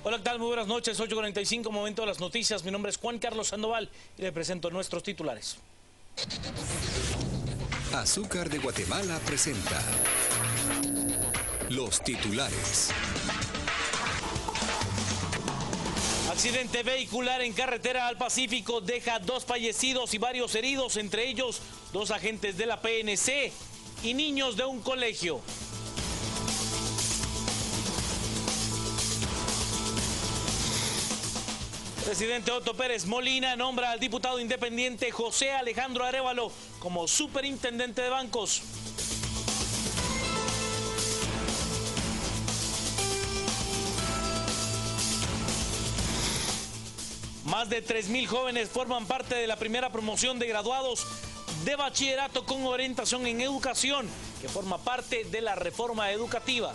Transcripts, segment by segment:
Hola, ¿qué tal? Muy buenas noches, 8:45, momento de las noticias. Mi nombre es Juan Carlos Sandoval y le presento nuestros titulares. Azúcar de Guatemala presenta los titulares. Accidente vehicular en carretera al Pacífico deja 2 fallecidos y varios heridos, entre ellos 2 agentes de la PNC y niños de un colegio. Presidente Otto Pérez Molina nombra al diputado independiente José Alejandro Arévalo como superintendente de bancos. Más de 3,000 jóvenes forman parte de la primera promoción de graduados de bachillerato con orientación en educación, que forma parte de la reforma educativa.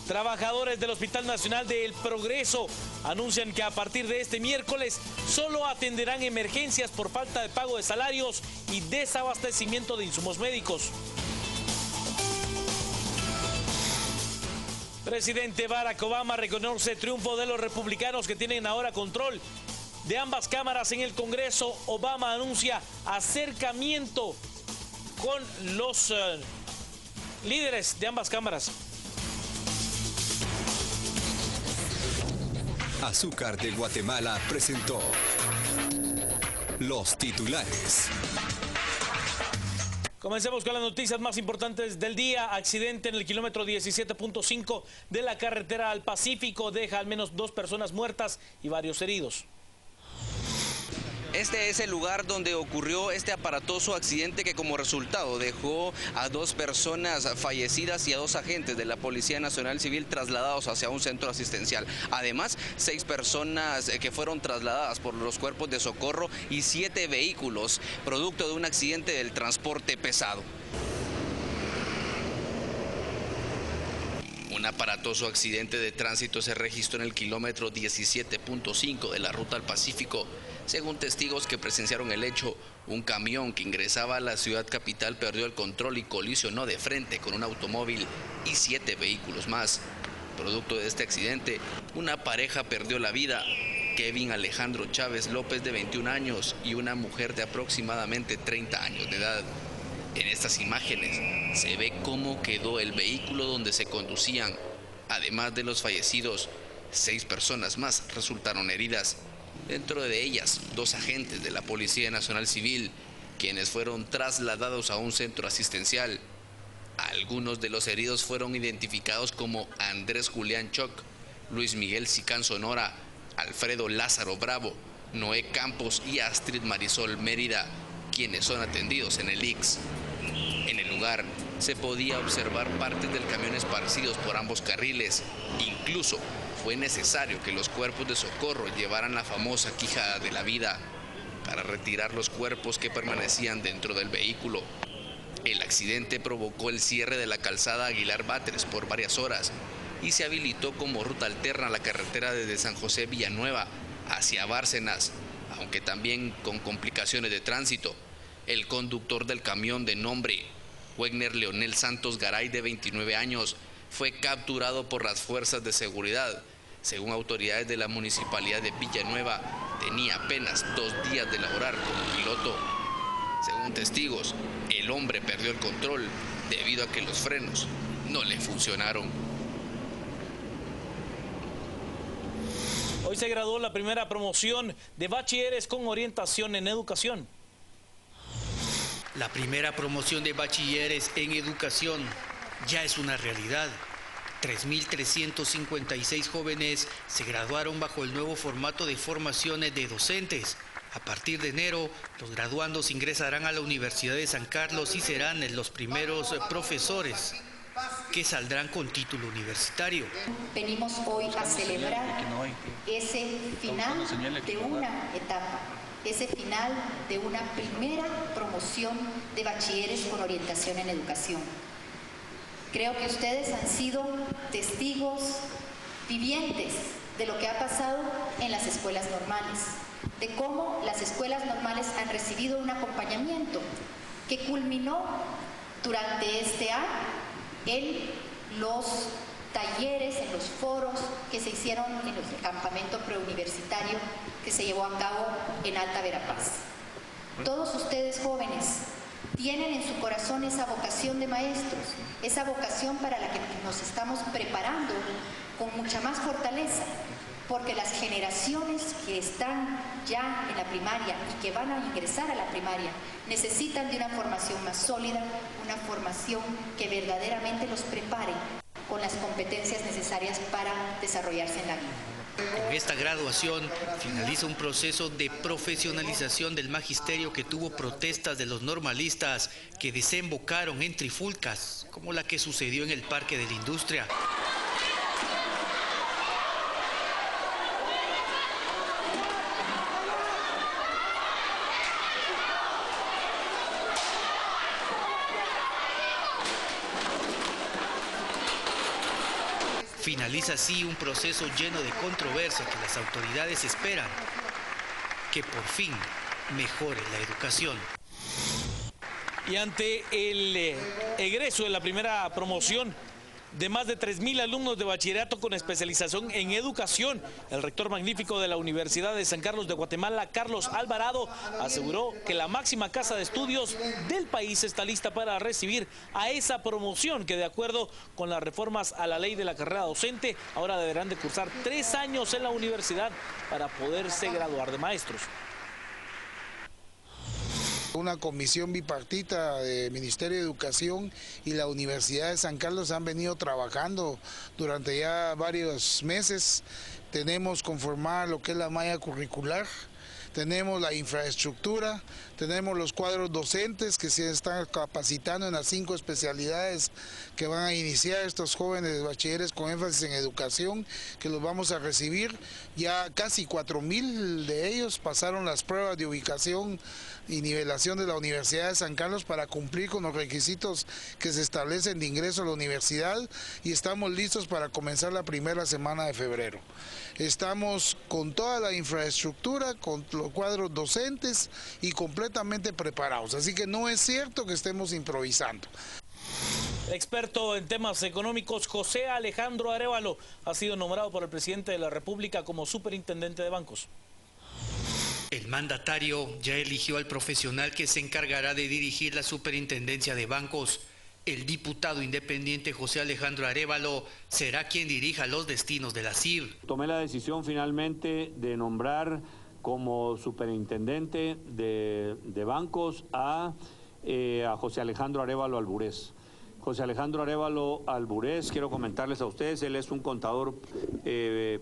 Trabajadores del Hospital Nacional del Progreso anuncian que a partir de este miércoles solo atenderán emergencias por falta de pago de salarios y desabastecimiento de insumos médicos. Presidente Barack Obama reconoce el triunfo de los republicanos que tienen ahora control de ambas cámaras en el Congreso. Obama anuncia acercamiento con los líderes de ambas cámaras. Azúcar de Guatemala presentó los titulares. Comencemos con las noticias más importantes del día. Accidente en el kilómetro 17.5 de la carretera al Pacífico deja al menos 2 personas muertas y varios heridos. Este es el lugar donde ocurrió este aparatoso accidente que como resultado dejó a 2 personas fallecidas y a 2 agentes de la Policía Nacional Civil trasladados hacia un centro asistencial. Además, 6 personas que fueron trasladadas por los cuerpos de socorro y 7 vehículos, producto de un accidente del transporte pesado. Un aparatoso accidente de tránsito se registró en el kilómetro 17.5 de la ruta al Pacífico. Según testigos que presenciaron el hecho, un camión que ingresaba a la ciudad capital perdió el control y colisionó de frente con un automóvil y 7 vehículos más. Producto de este accidente, una pareja perdió la vida. Kevin Alejandro Chávez López, de 21 años, y una mujer de aproximadamente 30 años de edad. En estas imágenes se ve cómo quedó el vehículo donde se conducían. Además de los fallecidos, 6 personas más resultaron heridas. Dentro de ellas, 2 agentes de la Policía Nacional Civil, quienes fueron trasladados a un centro asistencial. Algunos de los heridos fueron identificados como Andrés Julián Choc, Luis Miguel Sicán Sonora, Alfredo Lázaro Bravo, Noé Campos y Astrid Marisol Mérida, quienes son atendidos en el ICS. En el lugar se podía observar partes del camión esparcidos por ambos carriles. Incluso fue necesario que los cuerpos de socorro llevaran la famosa quijada de la vida para retirar los cuerpos que permanecían dentro del vehículo. El accidente provocó el cierre de la calzada Aguilar Batres por varias horas y se habilitó como ruta alterna la carretera desde San José Villanueva hacia Bárcenas, aunque también con complicaciones de tránsito. El conductor del camión, de nombre Wegner Leonel Santos Garay, de 29 años, fue capturado por las fuerzas de seguridad. Según autoridades de la municipalidad de Villanueva, tenía apenas 2 días de laborar como piloto. Según testigos, el hombre perdió el control debido a que los frenos no le funcionaron. Hoy se graduó la primera promoción de bachilleres con orientación en educación. La primera promoción de bachilleres en educación ya es una realidad. 3.356 jóvenes se graduaron bajo el nuevo formato de formaciones de docentes. A partir de enero, los graduandos ingresarán a la Universidad de San Carlos y serán los primeros profesores que saldrán con título universitario. Venimos hoy a celebrar ese final de una etapa, ese final de una primera promoción de bachilleres con orientación en educación. Creo que ustedes han sido testigos vivientes de lo que ha pasado en las escuelas normales, de cómo las escuelas normales han recibido un acompañamiento que culminó durante este año en los talleres, en los foros que se hicieron en el campamento preuniversitario que se llevó a cabo en Alta Verapaz. Todos ustedes jóvenes tienen en su corazón esa vocación de maestros, esa vocación para la que nos estamos preparando con mucha más fortaleza, porque las generaciones que están ya en la primaria y que van a ingresar a la primaria necesitan de una formación más sólida, una formación que verdaderamente los prepare con las competencias necesarias para desarrollarse en la vida. Con esta graduación finaliza un proceso de profesionalización del magisterio que tuvo protestas de los normalistas que desembocaron en trifulcas, como la que sucedió en el Parque de la Industria. Finaliza así un proceso lleno de controversia que las autoridades esperan que por fin mejore la educación. Y ante el egreso de la primera promoción de más de 3.000 alumnos de bachillerato con especialización en educación, el rector magnífico de la Universidad de San Carlos de Guatemala, Carlos Alvarado, aseguró que la máxima casa de estudios del país está lista para recibir a esa promoción que, de acuerdo con las reformas a la ley de la carrera docente, ahora deberán de cursar 3 años en la universidad para poderse graduar de maestros. Una comisión bipartita del Ministerio de Educación y la Universidad de San Carlos han venido trabajando durante ya varios meses. Tenemos conformada lo que es la malla curricular, tenemos la infraestructura, tenemos los cuadros docentes que se están capacitando en las 5 especialidades que van a iniciar estos jóvenes bachilleres con énfasis en educación, que los vamos a recibir. Ya casi 4.000 de ellos pasaron las pruebas de ubicación y nivelación de la Universidad de San Carlos para cumplir con los requisitos que se establecen de ingreso a la universidad, y estamos listos para comenzar la primera semana de febrero. Estamos con toda la infraestructura, con los cuadros docentes y completamente preparados, así que no es cierto que estemos improvisando. Experto en temas económicos, José Alejandro Arévalo ha sido nombrado por el presidente de la República como superintendente de bancos. El mandatario ya eligió al profesional que se encargará de dirigir la superintendencia de bancos. El diputado independiente José Alejandro Arévalo será quien dirija los destinos de la CIB. Tomé la decisión finalmente de nombrar como superintendente de bancos a José Alejandro Arévalo Alburés. José Alejandro Arévalo Alburés, quiero comentarles a ustedes, él es un contador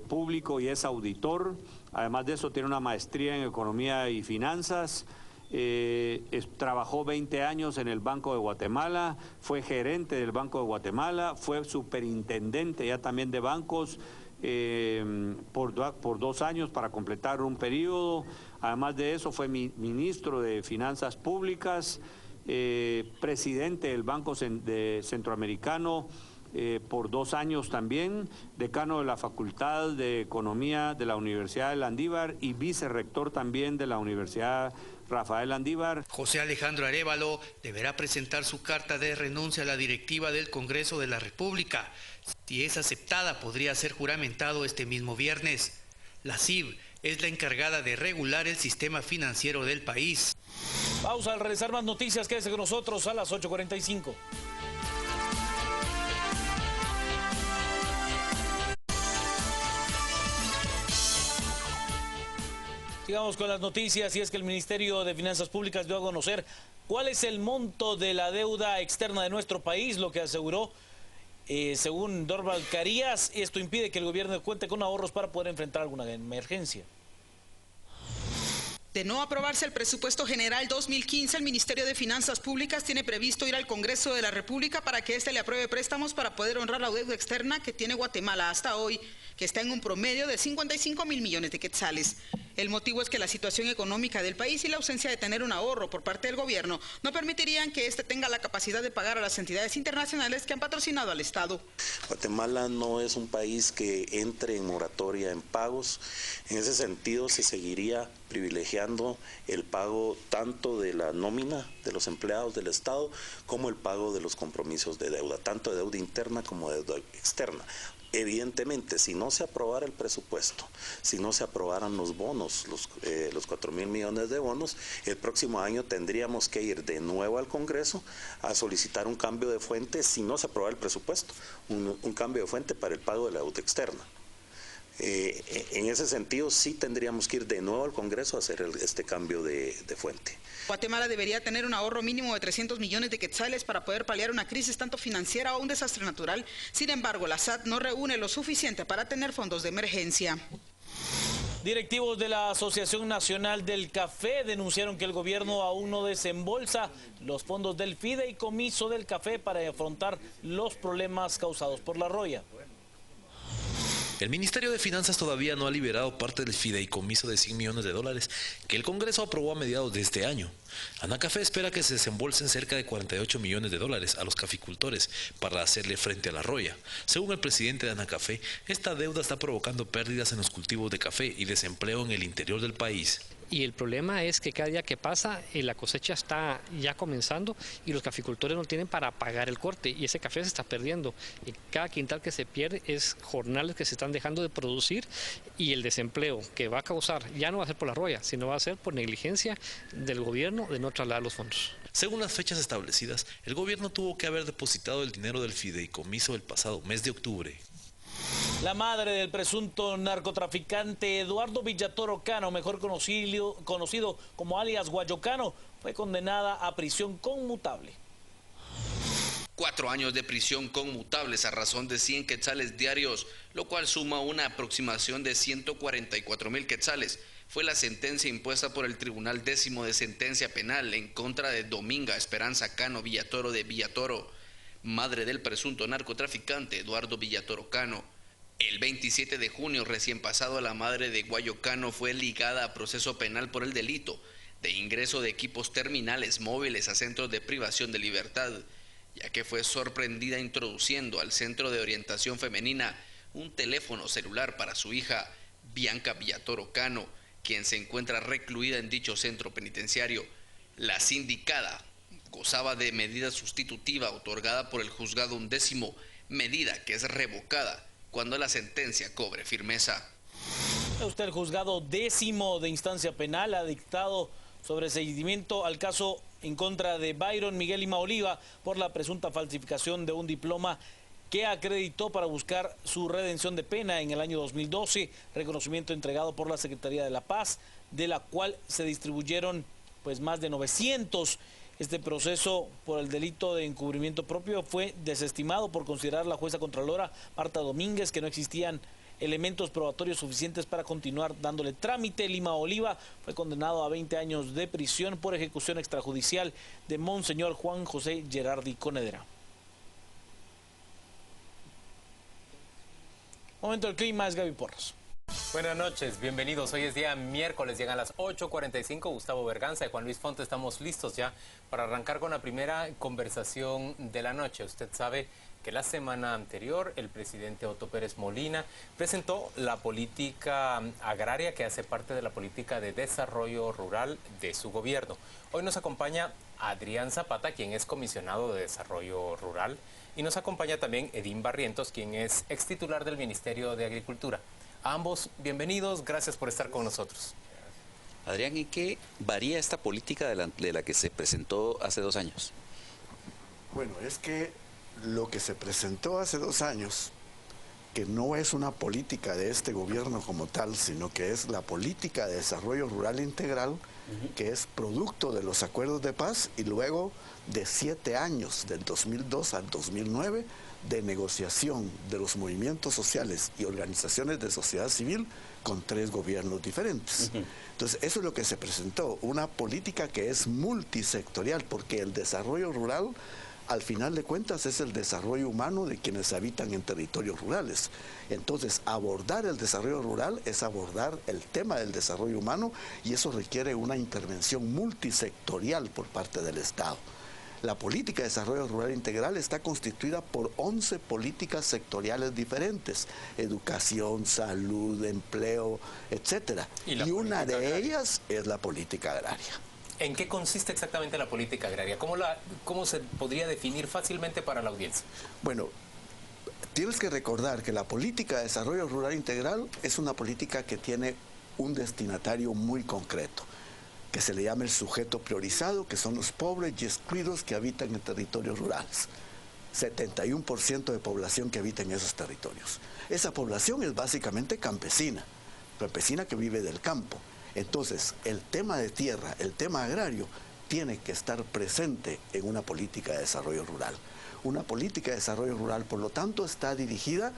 público y es auditor. Además de eso tiene una maestría en economía y finanzas. Trabajó 20 años en el Banco de Guatemala, fue gerente del Banco de Guatemala, fue superintendente ya también de bancos por 2 años para completar un periodo. Además de eso fue ministro de Finanzas Públicas, presidente del Banco Centroamericano por 2 años también, decano de la Facultad de Economía de la Universidad de Landívar y vicerrector también de la Universidad Rafael Landívar. José Alejandro Arévalo deberá presentar su carta de renuncia a la directiva del Congreso de la República. Si es aceptada, podría ser juramentado este mismo viernes. La CIB es la encargada de regular el sistema financiero del país. Pausa, al regresar más noticias, quédese con nosotros a las 8:45. Sigamos con las noticias, y es que el Ministerio de Finanzas Públicas dio a conocer cuál es el monto de la deuda externa de nuestro país, lo que aseguró, según Dorval Carías, esto impide que el gobierno cuente con ahorros para poder enfrentar alguna emergencia. De no aprobarse el presupuesto general 2015, el Ministerio de Finanzas Públicas tiene previsto ir al Congreso de la República para que éste le apruebe préstamos para poder honrar la deuda externa que tiene Guatemala hasta hoy, que está en un promedio de 55.000 millones de quetzales. El motivo es que la situación económica del país y la ausencia de tener un ahorro por parte del gobierno no permitirían que éste tenga la capacidad de pagar a las entidades internacionales que han patrocinado al Estado. Guatemala no es un país que entre en moratoria en pagos. En ese sentido se seguiría privilegiando el pago tanto de la nómina de los empleados del Estado como el pago de los compromisos de deuda, tanto de deuda interna como de deuda externa. Evidentemente, si no se aprobara el presupuesto, si no se aprobaran los bonos, los 4.000 millones de bonos, el próximo año tendríamos que ir de nuevo al Congreso a solicitar un cambio de fuente, si no se aprobara el presupuesto, un cambio de fuente para el pago de la deuda externa. En ese sentido, sí tendríamos que ir de nuevo al Congreso a hacer este cambio de fuente. Guatemala debería tener un ahorro mínimo de 300 millones de quetzales para poder paliar una crisis tanto financiera o un desastre natural. Sin embargo, la SAT no reúne lo suficiente para tener fondos de emergencia. Directivos de la Asociación Nacional del Café denunciaron que el gobierno aún no desembolsa los fondos del fideicomiso del café para afrontar los problemas causados por la roya. El Ministerio de Finanzas todavía no ha liberado parte del fideicomiso de 100 millones de dólares que el Congreso aprobó a mediados de este año. Anacafé espera que se desembolsen cerca de 48 millones de dólares a los caficultores para hacerle frente a la roya. Según el presidente de Anacafé, esta deuda está provocando pérdidas en los cultivos de café y desempleo en el interior del país. Y el problema es que cada día que pasa la cosecha está ya comenzando y los caficultores no tienen para pagar el corte y ese café se está perdiendo. Y cada quintal que se pierde es jornales que se están dejando de producir y el desempleo que va a causar ya no va a ser por la roya, sino va a ser por negligencia del gobierno de no trasladar los fondos. Según las fechas establecidas, el gobierno tuvo que haber depositado el dinero del fideicomiso el pasado mes de octubre. La madre del presunto narcotraficante Eduardo Villatoro Cano, mejor conocido como alias Guayocano, fue condenada a prisión conmutable. 4 años de prisión conmutables a razón de 100 quetzales diarios, lo cual suma una aproximación de 144.000 quetzales. Fue la sentencia impuesta por el Tribunal 10º de Sentencia Penal en contra de Dominga Esperanza Cano Villatoro de Villatoro, madre del presunto narcotraficante Eduardo Villatoro Cano. El 27 de junio recién pasado, la madre de Guayocano fue ligada a proceso penal por el delito de ingreso de equipos terminales móviles a centros de privación de libertad, ya que fue sorprendida introduciendo al Centro de Orientación Femenina un teléfono celular para su hija Bianca Villatoro Cano, quien se encuentra recluida en dicho centro penitenciario. La sindicada gozaba de medida sustitutiva otorgada por el juzgado 11º, medida que es revocada cuando la sentencia cobre firmeza. El juzgado 10º de instancia penal ha dictado sobreseimiento al caso en contra de Byron Miguel Lima Oliva por la presunta falsificación de un diploma que acreditó para buscar su redención de pena en el año 2012, reconocimiento entregado por la Secretaría de la Paz, de la cual se distribuyeron más de 900. Este proceso por el delito de encubrimiento propio fue desestimado por considerar la jueza contralora Marta Domínguez que no existían elementos probatorios suficientes para continuar dándole trámite. Lima Oliva fue condenado a 20 años de prisión por ejecución extrajudicial de Monseñor Juan José Gerardi Conedera. Momento del clima, es Gaby Porras. Buenas noches, bienvenidos. Hoy es día miércoles, llegan las 8:45. Gustavo Berganza y Juan Luis Fonte estamos listos ya para arrancar con la primera conversación de la noche. Usted sabe que la semana anterior el presidente Otto Pérez Molina presentó la política agraria que hace parte de la política de desarrollo rural de su gobierno. Hoy nos acompaña Adrián Zapata, quien es comisionado de Desarrollo Rural, y nos acompaña también Edín Barrientos, quien es extitular del Ministerio de Agricultura. A ambos, bienvenidos, gracias por estar con nosotros. Adrián, ¿en qué varía esta política de la que se presentó hace 2 años? Bueno, es que lo que se presentó hace 2 años, que no es una política de este gobierno como tal, sino que es la política de desarrollo rural integral, que es producto de los acuerdos de paz y luego de 7 años, del 2002 al 2009, de negociación de los movimientos sociales y organizaciones de sociedad civil con 3 gobiernos diferentes. Entonces, eso es lo que se presentó, una política que es multisectorial, porque el desarrollo rural al final de cuentas es el desarrollo humano de quienes habitan en territorios rurales. Entonces, abordar el desarrollo rural es abordar el tema del desarrollo humano y eso requiere una intervención multisectorial por parte del Estado. La política de desarrollo rural integral está constituida por 11 políticas sectoriales diferentes: educación, salud, empleo, etcétera. Y una de ellas es la política agraria. ¿En qué consiste exactamente la política agraria? ¿Cómo se podría definir fácilmente para la audiencia? Bueno, tienes que recordar que la política de desarrollo rural integral es una política que tiene un destinatario muy concreto, que se le llama el sujeto priorizado, que son los pobres y excluidos que habitan en territorios rurales. 71% de población que habita en esos territorios. Esa población es básicamente campesina que vive del campo. Entonces, el tema de tierra, el tema agrario, tiene que estar presente en una política de desarrollo rural. Una política de desarrollo rural, por lo tanto, está dirigida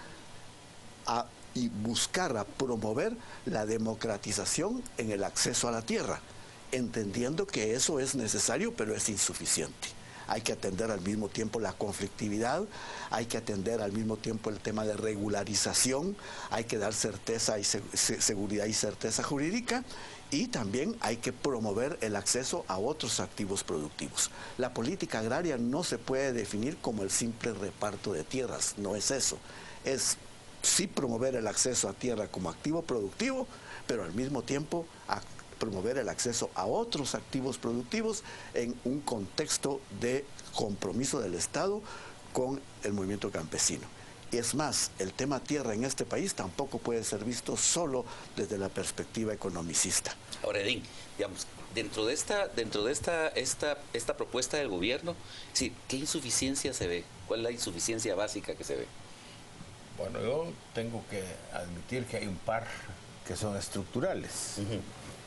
a buscar a promover la democratización en el acceso a la tierra, entendiendo que eso es necesario, pero es insuficiente. Hay que atender al mismo tiempo la conflictividad, hay que atender al mismo tiempo el tema de regularización, hay que dar certeza y seguridad y certeza jurídica, y también hay que promover el acceso a otros activos productivos. La política agraria no se puede definir como el simple reparto de tierras, no es eso. Es sí promover el acceso a tierra como activo productivo, pero al mismo tiempo promover el acceso a otros activos productivos en un contexto de compromiso del Estado con el movimiento campesino. Y es más, el tema tierra en este país tampoco puede ser visto solo desde la perspectiva economicista. Ahora, Edín, digamos, dentro de esta propuesta del gobierno, sí, ¿qué insuficiencia se ve? ¿Cuál es la insuficiencia básica que se ve? Bueno, yo tengo que admitir que hay un par que son estructurales.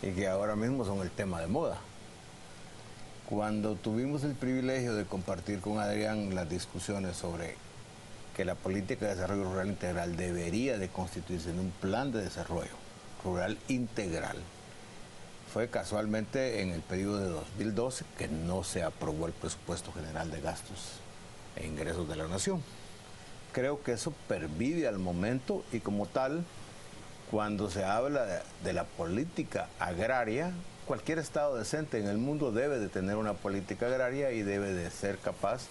Y que ahora mismo son el tema de moda. Cuando tuvimos el privilegio de compartir con Adrián las discusiones sobre que la política de desarrollo rural integral debería de constituirse en un plan de desarrollo rural integral, fue casualmente en el periodo de 2012 que no se aprobó el presupuesto general de gastos e ingresos de la nación. Creo que eso pervive al momento y como tal, cuando se habla de la política agraria, cualquier Estado decente en el mundo debe de tener una política agraria y debe de ser capaz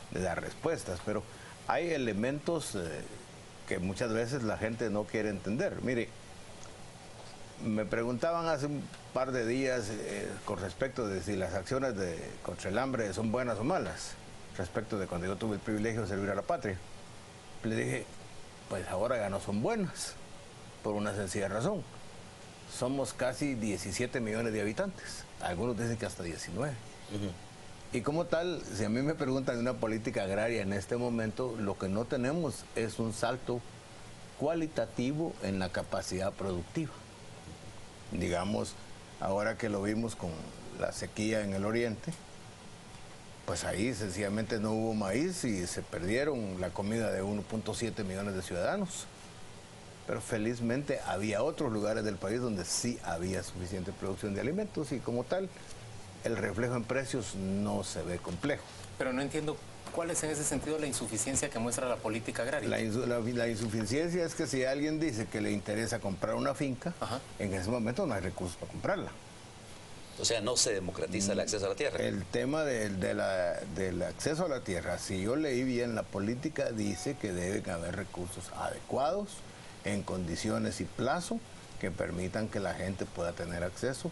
de dar respuestas. Pero hay elementos que muchas veces la gente no quiere entender. Mire, me preguntaban hace un par de días con respecto de si las acciones contra el hambre son buenas o malas, respecto de cuando yo tuve el privilegio de servir a la patria. Le dije, pues ahora ya no son buenas. Por una sencilla razón. Somos casi 17 millones de habitantes. Algunos dicen que hasta 19. Y como tal, si a mí me preguntan de una política agraria en este momento, lo que no tenemos es un salto cualitativo en la capacidad productiva. Digamos, ahora que lo vimos con la sequía en el oriente, pues ahí sencillamente no hubo maíz y se perdieron la comida de 1.7 millones de ciudadanos. Pero felizmente había otros lugares del país donde sí había suficiente producción de alimentos y como tal, el reflejo en precios no se ve complejo. Pero no entiendo cuál es en ese sentido la insuficiencia que muestra la política agraria. La insuficiencia es que si alguien dice que le interesa comprar una finca, en ese momento no hay recursos para comprarla. O sea, no se democratiza el acceso a la tierra. El tema del acceso a la tierra, si yo leí bien, la política dice que deben haber recursos adecuados, en condiciones y plazo que permitan que la gente pueda tener acceso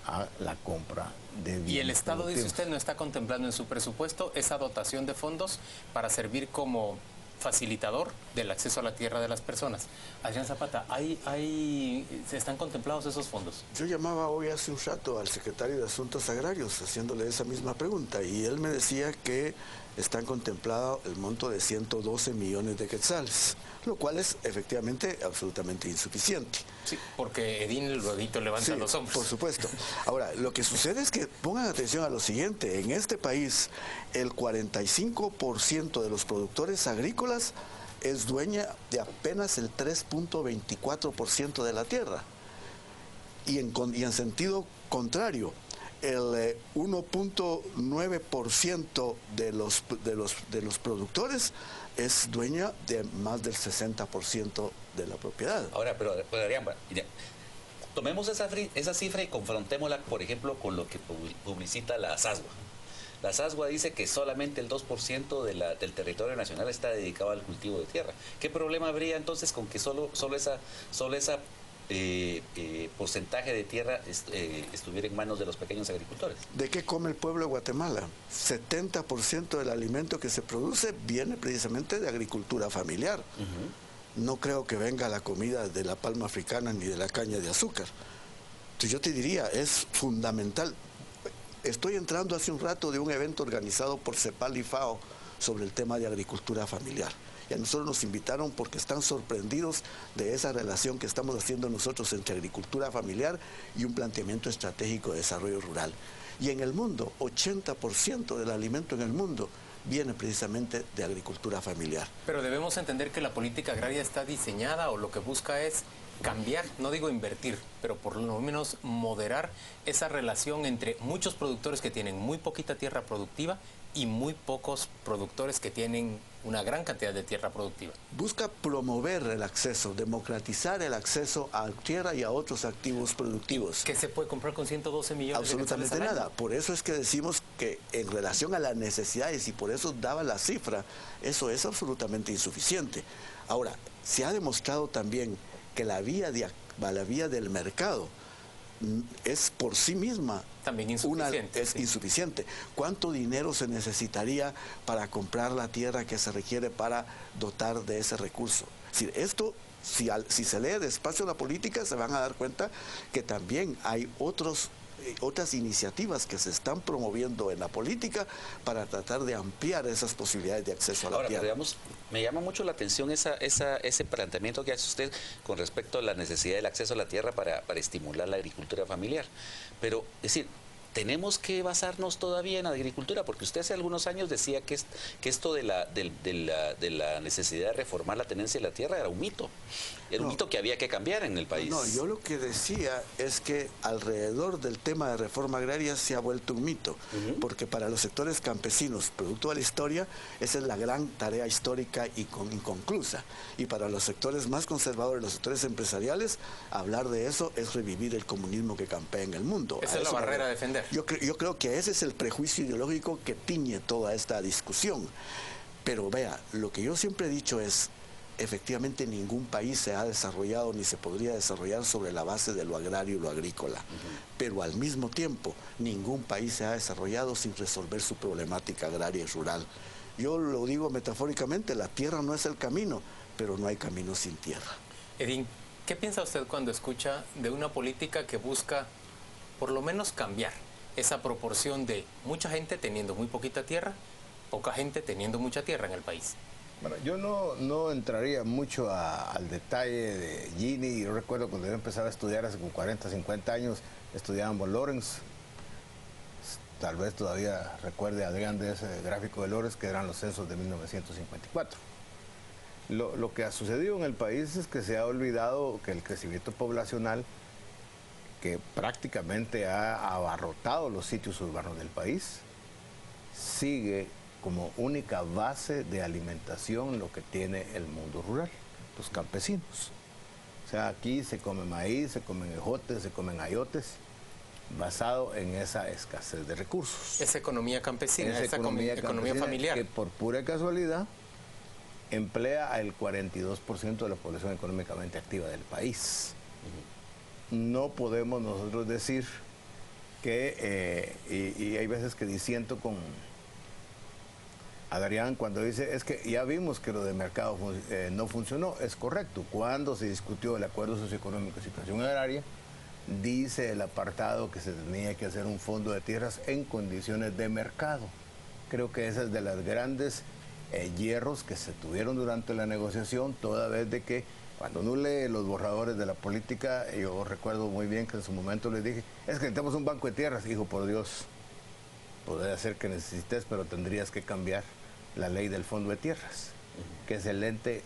a la compra de bienes. ¿Y el Estado, dice usted, no está contemplando en su presupuesto esa dotación de fondos para servir como facilitador del acceso a la tierra de las personas? Adrián Zapata, ¿se están contemplados esos fondos? Yo llamaba hoy hace un rato al secretario de Asuntos Agrarios haciéndole esa misma pregunta y él me decía que están contemplados el monto de 112 millones de quetzales, lo cual es efectivamente absolutamente insuficiente. Sí, porque Edín luego levanta los hombros. Por supuesto. Ahora, lo que sucede es que pongan atención a lo siguiente, en este país el 45% de los productores agrícolas es dueña de apenas el 3.24% de la tierra. Y en sentido contrario, el 1.9% de los productores es dueña de más del 60% de la propiedad. Ahora, pero Adrián, tomemos esa cifra y confrontémosla, por ejemplo, con lo que publicita la SASGUA. La SASGUA dice que solamente el 2% del territorio nacional está dedicado al cultivo de tierra. ¿Qué problema habría entonces con que solo esa porcentaje de tierra estuviera en manos de los pequeños agricultores? ¿De qué come el pueblo de Guatemala? 70% del alimento que se produce viene precisamente de agricultura familiar. No creo que venga la comida de la palma africana ni de la caña de azúcar. Entonces yo te diría, es fundamental. Estoy entrando hace un rato de un evento organizado por CEPAL y FAO sobre el tema de agricultura familiar. Y a nosotros nos invitaron porque están sorprendidos de esa relación que estamos haciendo nosotros entre agricultura familiar y un planteamiento estratégico de desarrollo rural. Y en el mundo, 80% del alimento en el mundo viene precisamente de agricultura familiar. Pero debemos entender que la política agraria está diseñada o lo que busca es cambiar, no digo invertir, pero por lo menos moderar esa relación entre muchos productores que tienen muy poquita tierra productiva y muy pocos productores que tienen una gran cantidad de tierra productiva. Busca promover el acceso, democratizar el acceso a tierra y a otros activos productivos. ¿Qué se puede comprar con 112 millones Absolutamente de quetzales al año? nada. Por eso es que decimos que en relación a las necesidades, y por eso daba la cifra, eso es absolutamente insuficiente. Ahora, se ha demostrado también que la vía del mercado es por sí misma también insuficiente, insuficiente. ¿Cuánto dinero se necesitaría para comprar la tierra que se requiere para dotar de ese recurso? Es decir, esto, si se lee despacio la política, se van a dar cuenta que también hay otras iniciativas que se están promoviendo en la política para tratar de ampliar esas posibilidades de acceso a la tierra. Digamos, me llama mucho la atención ese planteamiento que hace usted con respecto a la necesidad del acceso a la tierra para estimular la agricultura familiar. Pero, es decir, tenemos que basarnos todavía en la agricultura, porque usted hace algunos años decía que esto de la necesidad de reformar la tenencia de la tierra era un mito. Era un mito que había que cambiar en el país. No, yo lo que decía es que alrededor del tema de reforma agraria se ha vuelto un mito, porque para los sectores campesinos, producto de la historia, esa es la gran tarea histórica y inconclusa. Y para los sectores más conservadores, los sectores empresariales, hablar de eso es revivir el comunismo que campea en el mundo. Esa es la barrera a defender. Yo creo que ese es el prejuicio ideológico que tiñe toda esta discusión. Pero vea, lo que yo siempre he dicho es, efectivamente ningún país se ha desarrollado ni se podría desarrollar sobre la base de lo agrario y lo agrícola. Pero al mismo tiempo, ningún país se ha desarrollado sin resolver su problemática agraria y rural. Yo lo digo metafóricamente, la tierra no es el camino, pero no hay camino sin tierra. Edín, ¿qué piensa usted cuando escucha de una política que busca por lo menos cambiar esa proporción de mucha gente teniendo muy poquita tierra, poca gente teniendo mucha tierra en el país? Bueno, yo no entraría mucho al detalle de Gini. Yo recuerdo cuando yo empezaba a estudiar hace como 40, 50 años, estudiábamos Lorenz. Tal vez todavía recuerde Adrián de ese gráfico de Lorenz, que eran los censos de 1954. Lo que ha sucedido en el país es que se ha olvidado que el crecimiento poblacional, que prácticamente ha abarrotado los sitios urbanos del país, sigue como única base de alimentación lo que tiene el mundo rural, los campesinos. O sea, aquí se come maíz, se comen ejotes, se comen ayotes, basado en esa escasez de recursos. Esa economía campesina, esa economía familiar. Que por pura casualidad emplea al 42% de la población económicamente activa del país. No podemos nosotros decir que, y hay veces que disiento con Adrián cuando dice, es que ya vimos que lo de mercado no funcionó. Es correcto. Cuando se discutió el acuerdo socioeconómico de situación agraria, dice el apartado que se tenía que hacer un fondo de tierras en condiciones de mercado. Creo que ese es de los grandes hierros que se tuvieron durante la negociación, toda vez de que cuando uno lee los borradores de la política, yo recuerdo muy bien que en su momento les dije, es que necesitamos un banco de tierras. Hijo, por Dios, podría ser que necesites, pero tendrías que cambiar la ley del fondo de tierras, que es el ente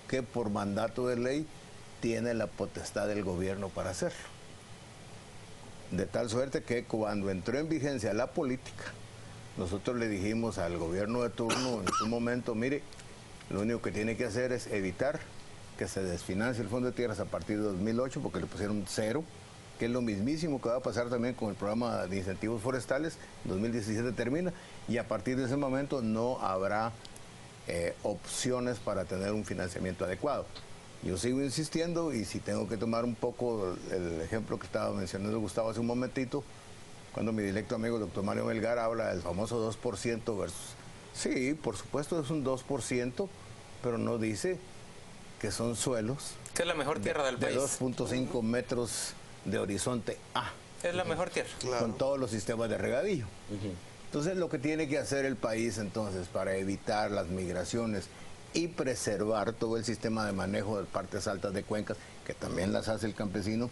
que por mandato de ley tiene la potestad del gobierno para hacerlo. De tal suerte que cuando entró en vigencia la política, nosotros le dijimos al gobierno de turno en su momento, mire, lo único que tiene que hacer es evitar que se desfinancie el Fondo de Tierras a partir de 2008, porque le pusieron 0, que es lo mismísimo que va a pasar también con el programa de incentivos forestales. 2017 termina y a partir de ese momento no habrá opciones para tener un financiamiento adecuado. Yo sigo insistiendo, y si tengo que tomar un poco el ejemplo que estaba mencionando Gustavo hace un momentito, cuando mi directo amigo el doctor Mario Melgar habla del famoso 2% versus... Sí, por supuesto es un 2%, pero no dice que son suelos... ¿Qué es la mejor tierra del país? De 2.5 metros de horizonte A. Es la mejor tierra. Con todos los sistemas de regadío. Entonces lo que tiene que hacer el país entonces para evitar las migraciones y preservar todo el sistema de manejo de partes altas de cuencas, que también las hace el campesino,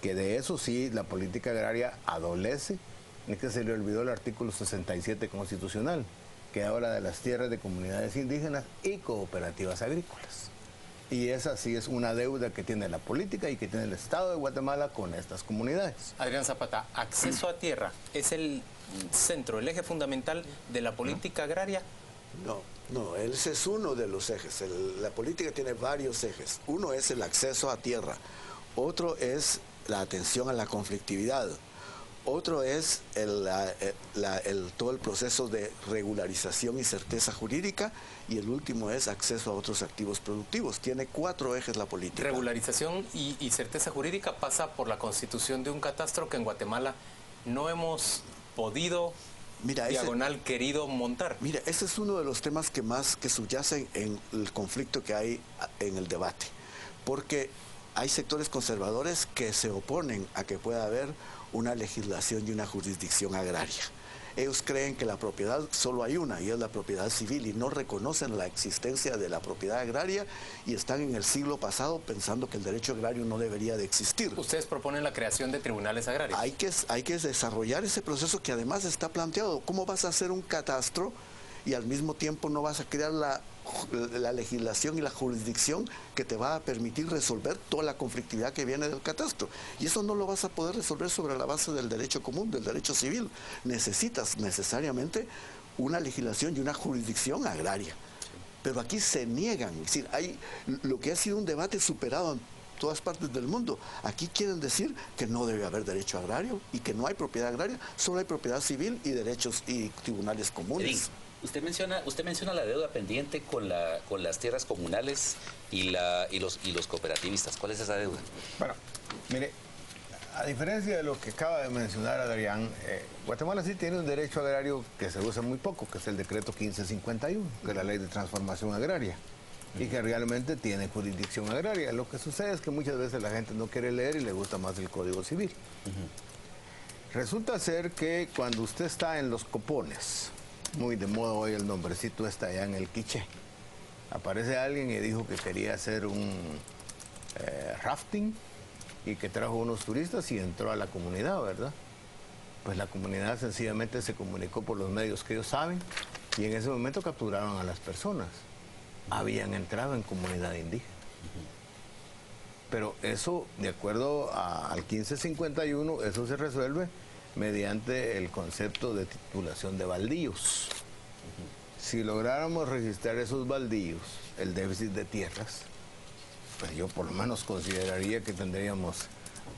que de eso sí la política agraria adolece, es que se le olvidó el artículo 67 constitucional, que habla de las tierras de comunidades indígenas y cooperativas agrícolas. Y esa sí es una deuda que tiene la política y que tiene el Estado de Guatemala con estas comunidades. Adrián Zapata, acceso a tierra es el centro, el eje fundamental de la política agraria. No, ese es uno de los ejes. La política tiene varios ejes. Uno es el acceso a tierra, otro es la atención a la conflictividad, otro es todo el proceso de regularización y certeza jurídica, y el último es acceso a otros activos productivos. Tiene 4 ejes la política. Regularización y certeza jurídica pasa por la constitución de un catastro que en Guatemala no hemos podido... querido montar. Mira, ese es uno de los temas que subyacen en el conflicto que hay en el debate, porque hay sectores conservadores que se oponen a que pueda haber una legislación y una jurisdicción agraria. Ellos creen que la propiedad solo hay una, y es la propiedad civil, y no reconocen la existencia de la propiedad agraria, y están en el siglo pasado pensando que el derecho agrario no debería de existir. Ustedes proponen la creación de tribunales agrarios. Hay que desarrollar ese proceso que además está planteado. ¿Cómo vas a hacer un catastro y al mismo tiempo no vas a crear la legislación y la jurisdicción que te va a permitir resolver toda la conflictividad que viene del catastro? Y eso no lo vas a poder resolver sobre la base del derecho común, del derecho civil. Necesitas necesariamente una legislación y una jurisdicción agraria. Pero aquí se niegan, es decir, hay lo que ha sido un debate superado en todas partes del mundo. Aquí quieren decir que no debe haber derecho agrario y que no hay propiedad agraria, solo hay propiedad civil y derechos y tribunales comunes. Usted menciona la deuda pendiente con las tierras comunales y los cooperativistas. ¿Cuál es esa deuda? Bueno, mire, a diferencia de lo que acaba de mencionar Adrián, Guatemala sí tiene un derecho agrario que se usa muy poco, que es el decreto 1551, que es la ley de transformación agraria, y que realmente tiene jurisdicción agraria. Lo que sucede es que muchas veces la gente no quiere leer y le gusta más el Código Civil. Resulta ser que cuando usted está en los copones, muy de moda hoy el nombrecito está allá en el Quiché, aparece alguien y dijo que quería hacer un rafting y que trajo unos turistas y entró a la comunidad, ¿verdad? Pues la comunidad sencillamente se comunicó por los medios que ellos saben y en ese momento capturaron a las personas. Habían entrado en comunidad indígena. Pero eso, de acuerdo al 1551, eso se resuelve mediante el concepto de titulación de baldíos. Si lográramos registrar esos baldíos, el déficit de tierras, pues yo por lo menos consideraría que tendríamos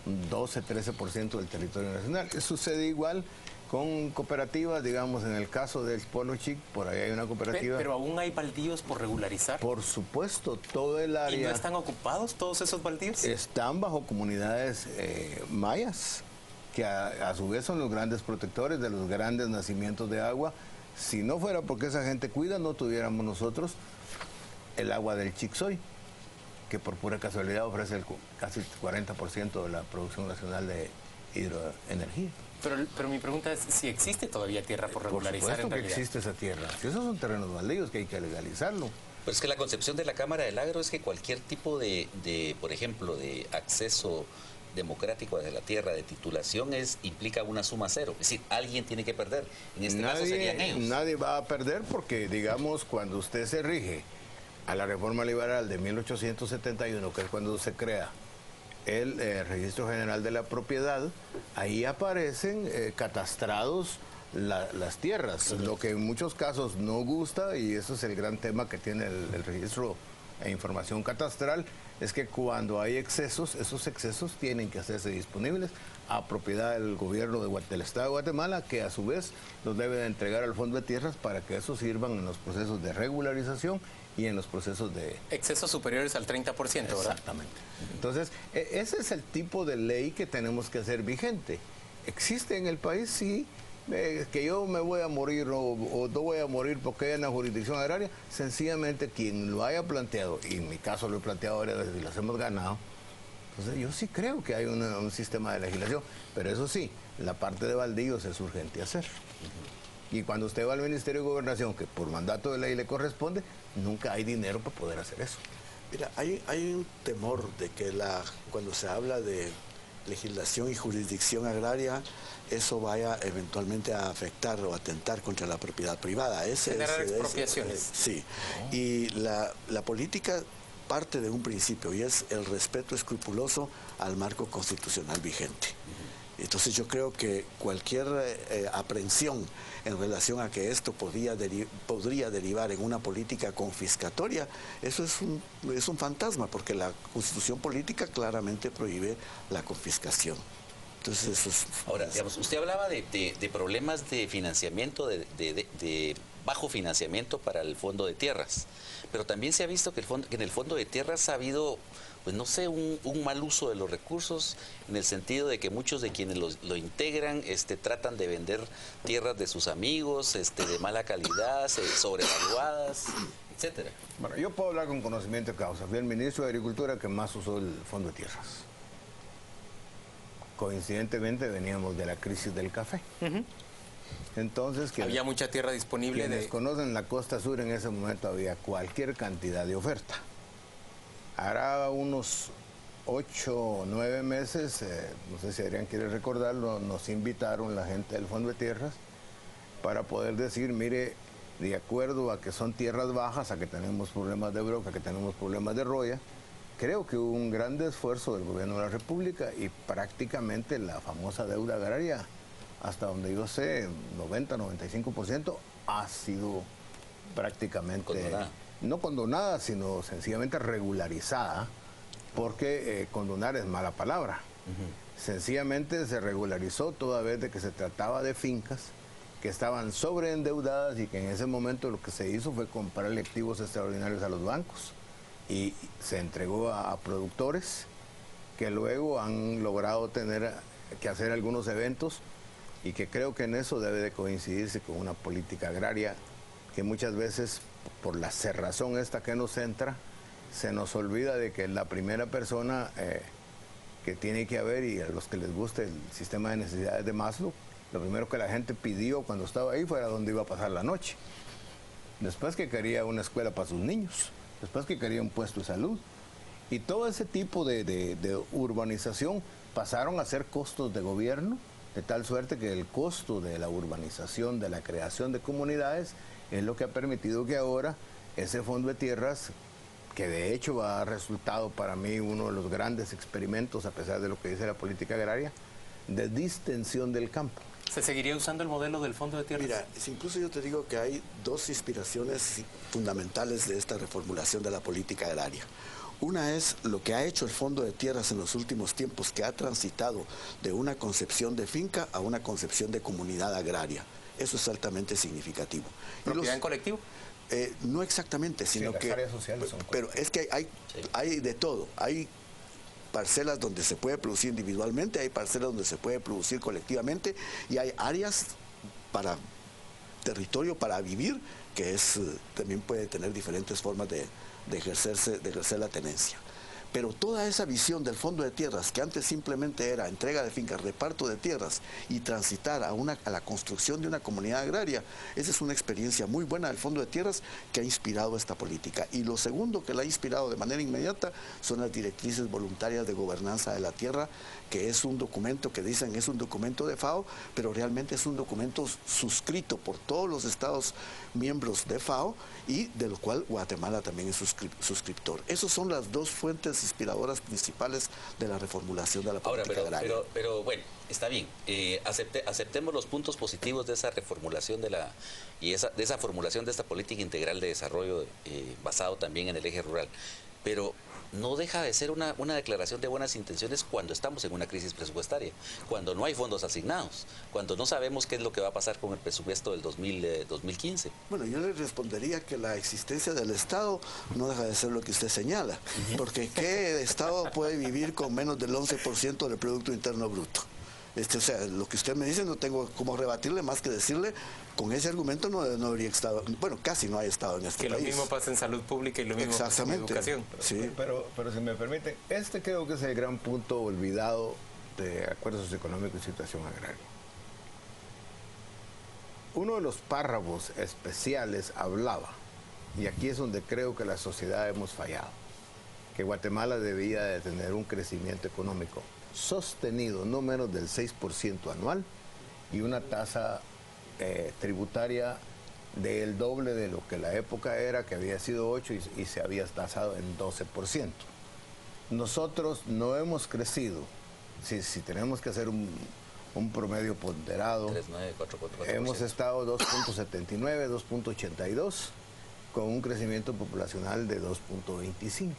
un 12-13% del territorio nacional. Eso sucede igual con cooperativas, digamos, en el caso del Polo Chic, por ahí hay una cooperativa. Pero aún hay baldíos por regularizar. Por supuesto, todo el área. ¿Y no están ocupados todos esos baldíos? Están bajo comunidades mayas, que a su vez son los grandes protectores de los grandes nacimientos de agua. Si no fuera porque esa gente cuida, no tuviéramos nosotros el agua del Chicxoy, que por pura casualidad ofrece casi el 40% de la producción nacional de hidroenergía. Pero mi pregunta es si existe todavía tierra por regularizar. Por supuesto que existe esa tierra. Si esos son terrenos baldíos que hay que legalizarlo. Pero es que la concepción de la Cámara del Agro es que cualquier tipo de por ejemplo, de acceso democrático a la tierra, de titulación, implica una suma cero. Es decir, alguien tiene que perder. En este caso serían ellos. Nadie va a perder porque, digamos, cuando usted se rige a la reforma liberal de 1871, que es cuando se crea el Registro General de la Propiedad, ahí aparecen catastrados las tierras, lo que en muchos casos no gusta, y eso es el gran tema que tiene el registro e información catastral, es que cuando hay excesos, esos excesos tienen que hacerse disponibles a propiedad del gobierno del Estado de Guatemala, que a su vez los debe de entregar al Fondo de Tierras para que eso sirvan en los procesos de regularización y en los procesos de... Excesos superiores al 30%, ¿verdad? Exactamente. Entonces, ese es el tipo de ley que tenemos que hacer vigente. ¿Existe en el país? Sí. Que yo me voy a morir o no voy a morir porque hay una jurisdicción agraria, sencillamente quien lo haya planteado, y en mi caso lo he planteado varias veces y las hemos ganado, entonces yo sí creo que hay un sistema de legislación, pero eso sí, la parte de baldíos es urgente hacer. Y cuando usted va al Ministerio de Gobernación, que por mandato de ley le corresponde, nunca hay dinero para poder hacer eso. Mira, hay un temor de que cuando se habla de legislación y jurisdicción agraria, eso vaya eventualmente a afectar o atentar contra la propiedad privada. Generar expropiaciones. Sí, y la política parte de un principio, y es el respeto escrupuloso al marco constitucional vigente. Entonces yo creo que cualquier aprehensión en relación a que esto podría derivar en una política confiscatoria, eso es un fantasma, porque la Constitución política claramente prohíbe la confiscación. Entonces eso es... Ahora, digamos, usted hablaba de problemas de financiamiento, de bajo financiamiento para el Fondo de Tierras, pero también se ha visto que en el Fondo de Tierras ha habido, pues no sé, un mal uso de los recursos, en el sentido de que muchos de quienes lo integran tratan de vender tierras de sus amigos, de mala calidad, sobrevaluadas, etcétera. Bueno, yo puedo hablar con conocimiento de causa. Fui el ministro de Agricultura que más usó el Fondo de Tierras. Coincidentemente veníamos de la crisis del café. Entonces, había mucha tierra disponible. Quienes conocen la costa sur, en ese momento había cualquier cantidad de oferta. Hará unos 8 o 9 meses, no sé si Adrián quiere recordarlo, nos invitaron la gente del Fondo de Tierras para poder decir, mire, de acuerdo a que son tierras bajas, a que tenemos problemas de broca, a que tenemos problemas de roya, creo que hubo un gran esfuerzo del gobierno de la República y prácticamente la famosa deuda agraria, hasta donde yo sé, 90-95% ha sido prácticamente... Condonada. No condonada, sino sencillamente regularizada, porque condonar es mala palabra. Sencillamente se regularizó toda vez de que se trataba de fincas que estaban sobreendeudadas y que en ese momento lo que se hizo fue comprar activos extraordinarios a los bancos y se entregó a productores que luego han logrado tener que hacer algunos eventos y que creo que en eso debe de coincidirse con una política agraria que muchas veces, por la cerrazón esta que nos entra, se nos olvida de que la primera persona que tiene que haber, y a los que les guste el sistema de necesidades de Maslow, lo primero que la gente pidió cuando estaba ahí fuera dónde iba a pasar la noche. Después que quería una escuela para sus niños, después que quería un puesto de salud. Y todo ese tipo de urbanización pasaron a ser costos de gobierno, de tal suerte que el costo de la urbanización, de la creación de comunidades, es lo que ha permitido que ahora ese Fondo de Tierras, que de hecho ha resultado para mí uno de los grandes experimentos, a pesar de lo que dice la política agraria, de distensión del campo. ¿Se seguiría usando el modelo del Fondo de Tierras? Mira, incluso yo te digo que hay dos inspiraciones fundamentales de esta reformulación de la política agraria. Una es lo que ha hecho el Fondo de Tierras en los últimos tiempos, que ha transitado de una concepción de finca a una concepción de comunidad agraria. Eso es altamente significativo. ¿Propiedad en colectivo? No exactamente, sino las que... áreas sociales son pero es que hay de todo. Hay parcelas donde se puede producir individualmente, hay parcelas donde se puede producir colectivamente y hay áreas para territorio para vivir que también puede tener diferentes formas de ejercer la tenencia. Pero toda esa visión del Fondo de Tierras, que antes simplemente era entrega de fincas, reparto de tierras y transitar a la construcción de una comunidad agraria, esa es una experiencia muy buena del Fondo de Tierras que ha inspirado esta política. Y lo segundo que la ha inspirado de manera inmediata son las directrices voluntarias de gobernanza de la tierra, que es un documento que dicen es un documento de FAO, pero realmente es un documento suscrito por todos los estados miembros de FAO y de lo cual Guatemala también es suscriptor. Esas son las dos fuentes fuerzas inspiradoras principales de la reformulación de la política agraria. Pero bueno, está bien. Aceptemos los puntos positivos de esa reformulación de esa formulación de esta política integral de desarrollo basado también en el eje rural. Pero no deja de ser una declaración de buenas intenciones cuando estamos en una crisis presupuestaria, cuando no hay fondos asignados, cuando no sabemos qué es lo que va a pasar con el presupuesto del 2015. Bueno, yo le respondería que la existencia del Estado no deja de ser lo que usted señala, porque ¿qué Estado puede vivir con menos del 11% del Producto Interno Bruto? O sea, lo que usted me dice no tengo cómo rebatirle más que decirle, con ese argumento no habría estado, bueno, casi no hay estado en este país. Que lo mismo pasa en salud pública y lo mismo pasa en educación. Sí. Pero si me permiten, creo que es el gran punto olvidado de acuerdos económicos y situación agraria. Uno de los párrafos especiales hablaba, y aquí es donde creo que la sociedad hemos fallado, que Guatemala debía de tener un crecimiento económico sostenido no menos del 6% anual y una tasa tributaria del doble de lo que la época era, que había sido 8 y se había tasado en 12%. Nosotros no hemos crecido, si tenemos que hacer un promedio ponderado, 3,9, 4,4%. hemos estado 2,79, 2,82, con un crecimiento populacional de 2,25.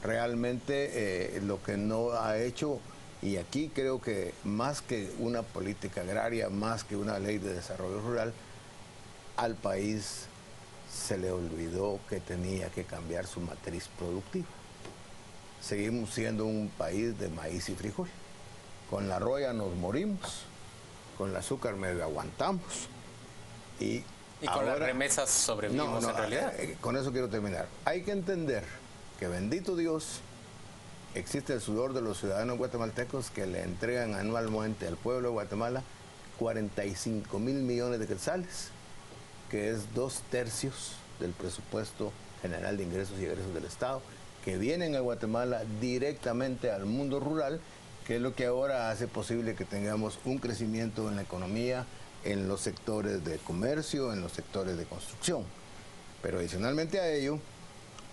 Realmente lo que no ha hecho, y aquí creo que más que una política agraria, más que una ley de desarrollo rural, al país se le olvidó que tenía que cambiar su matriz productiva. Seguimos siendo un país de maíz y frijol. Con la roya nos morimos, con el azúcar medio aguantamos. Y con las remesas sobrevivimos en realidad. Con eso quiero terminar. Hay que entender que, bendito Dios, existe el sudor de los ciudadanos guatemaltecos que le entregan anualmente al pueblo de Guatemala 45 mil millones de quetzales, que es 2/3 del presupuesto general de ingresos y egresos del Estado, que vienen a Guatemala directamente al mundo rural, que es lo que ahora hace posible que tengamos un crecimiento en la economía, en los sectores de comercio, en los sectores de construcción. Pero adicionalmente a ello,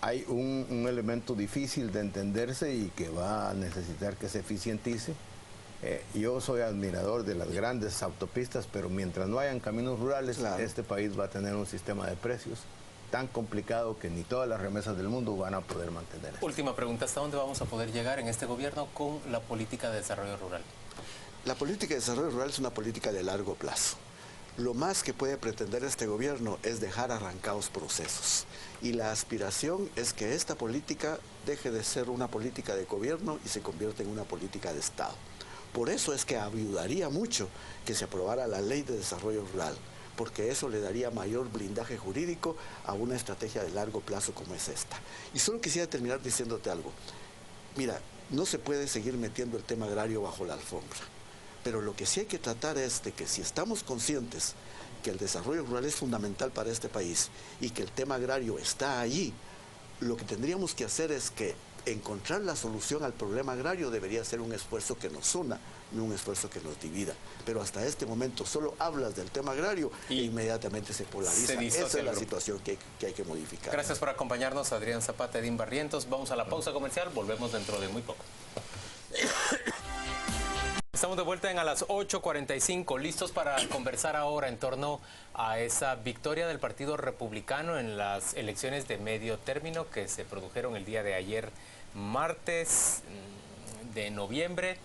hay un elemento difícil de entenderse y que va a necesitar que se eficientice. Yo soy admirador de las grandes autopistas, pero mientras no hayan caminos rurales, este país va a tener un sistema de precios tan complicado que ni todas las remesas del mundo van a poder mantener. Última pregunta, ¿hasta dónde vamos a poder llegar en este gobierno con la política de desarrollo rural? La política de desarrollo rural es una política de largo plazo. Lo más que puede pretender este gobierno es dejar arrancados procesos. Y la aspiración es que esta política deje de ser una política de gobierno y se convierta en una política de Estado. Por eso es que ayudaría mucho que se aprobara la Ley de Desarrollo Rural, porque eso le daría mayor blindaje jurídico a una estrategia de largo plazo como es esta. Y solo quisiera terminar diciéndote algo. Mira, no se puede seguir metiendo el tema agrario bajo la alfombra. Pero lo que sí hay que tratar es de que si estamos conscientes que el desarrollo rural es fundamental para este país y que el tema agrario está allí, lo que tendríamos que hacer es que encontrar la solución al problema agrario debería ser un esfuerzo que nos una, no un esfuerzo que nos divida. Pero hasta este momento solo hablas del tema agrario e inmediatamente se polariza. Esa es la situación que hay que modificar. Gracias por acompañarnos, Adrián Zapata, Edín Barrientos. Vamos a la pausa comercial, volvemos dentro de muy poco. Estamos de vuelta a las 8:45, listos para conversar ahora en torno a esa victoria del Partido Republicano en las elecciones de medio término que se produjeron el día de ayer, martes de noviembre,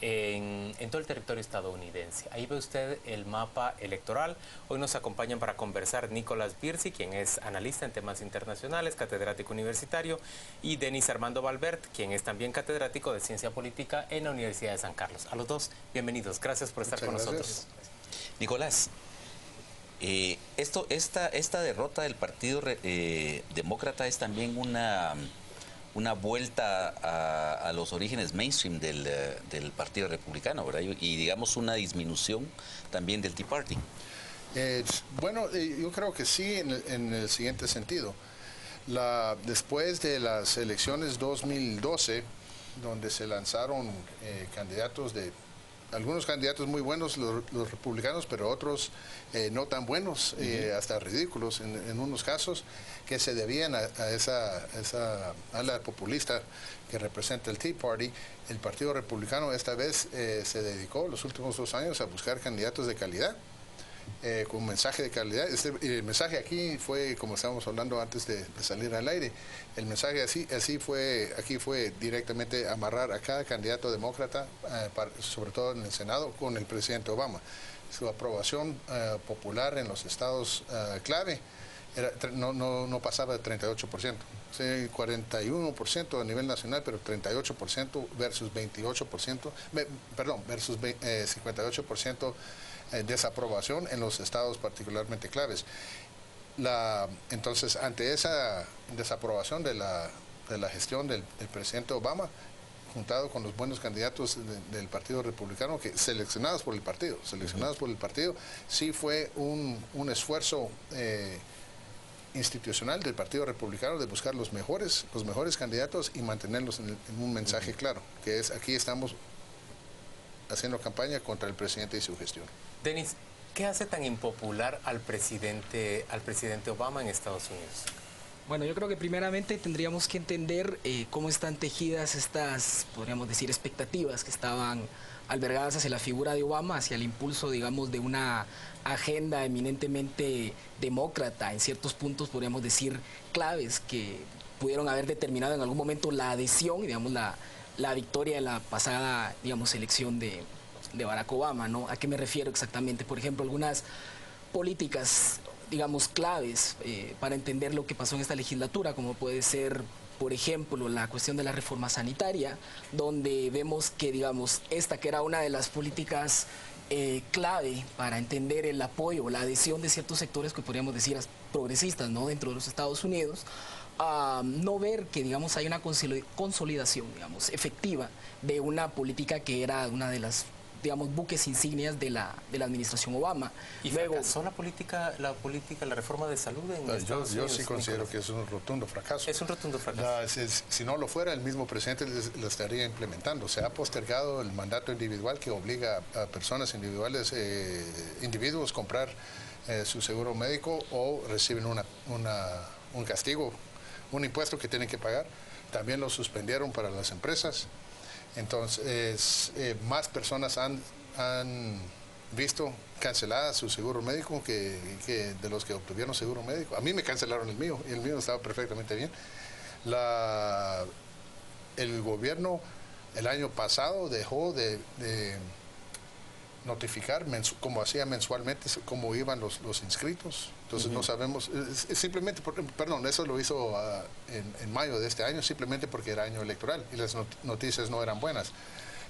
en todo el territorio estadounidense. Ahí ve usted el mapa electoral. Hoy nos acompañan para conversar Nicolás Birsi, quien es analista en temas internacionales, catedrático universitario, y Denis Armando Valvert, quien es también catedrático de Ciencia Política en la Universidad de San Carlos. A los dos, bienvenidos. Gracias por estar con nosotros. Nicolás, esta derrota del Partido Demócrata es también una vuelta a los orígenes mainstream del Partido Republicano, ¿verdad? Y digamos una disminución también del Tea Party. Bueno, yo creo que sí, en el siguiente sentido. Después de las elecciones 2012, donde se lanzaron candidatos de algunos candidatos muy buenos, los republicanos, pero otros no tan buenos, hasta ridículos en unos casos, que se debían a esa ala populista que representa el Tea Party. El Partido Republicano esta vez se dedicó los últimos 2 años a buscar candidatos de calidad, con un mensaje de calidad. El mensaje aquí fue, como estábamos hablando antes de salir al aire, el mensaje aquí fue directamente amarrar a cada candidato demócrata, sobre todo en el Senado, con el presidente Obama. Su aprobación popular en los estados clave no pasaba de 38%. Sí, 41% a nivel nacional, pero 38% versus 28%, versus 58% desaprobación en los estados particularmente claves. Entonces, ante esa desaprobación de la gestión del presidente Obama, juntado con los buenos candidatos del Partido Republicano, que seleccionados por el partido, sí fue un esfuerzo institucional del Partido Republicano de buscar los mejores candidatos y mantenerlos en un mensaje claro, que es: aquí estamos haciendo campaña contra el presidente y su gestión. Denis, ¿qué hace tan impopular al presidente Obama en Estados Unidos? Bueno, yo creo que primeramente tendríamos que entender cómo están tejidas estas, podríamos decir, expectativas que estaban albergadas hacia la figura de Obama, hacia el impulso, digamos, de una agenda eminentemente demócrata, en ciertos puntos, podríamos decir, claves, que pudieron haber determinado en algún momento la adhesión, digamos, la victoria de la pasada, digamos, elección de Barack Obama, ¿no? ¿A qué me refiero exactamente? Por ejemplo, algunas políticas, digamos, claves para entender lo que pasó en esta legislatura, como puede ser, por ejemplo, la cuestión de la reforma sanitaria, donde vemos que, digamos, esta que era una de las políticas clave para entender el apoyo, la adhesión de ciertos sectores que podríamos decir progresistas, ¿no?, dentro de los Estados Unidos, no ver que, digamos, hay una consolidación, digamos, efectiva de una política que era una de las, digamos, buques insignias de la administración Obama. ¿Y luego fracasó la reforma de salud en Estados Unidos? Yo sí considero que es un rotundo fracaso. Es un rotundo fracaso. Si no lo fuera, el mismo presidente lo estaría implementando. Se ha postergado el mandato individual que obliga a personas individuales, individuos, comprar su seguro médico, o reciben un castigo, un impuesto que tienen que pagar. También lo suspendieron para las empresas. Entonces, más personas han visto cancelada su seguro médico que de los que obtuvieron seguro médico. A mí me cancelaron el mío, y el mío estaba perfectamente bien. El gobierno el año pasado dejó de notificar, como hacía mensualmente, cómo iban los inscritos. Entonces no sabemos, simplemente, perdón, eso lo hizo en mayo de este año, simplemente porque era año electoral y las noticias no eran buenas.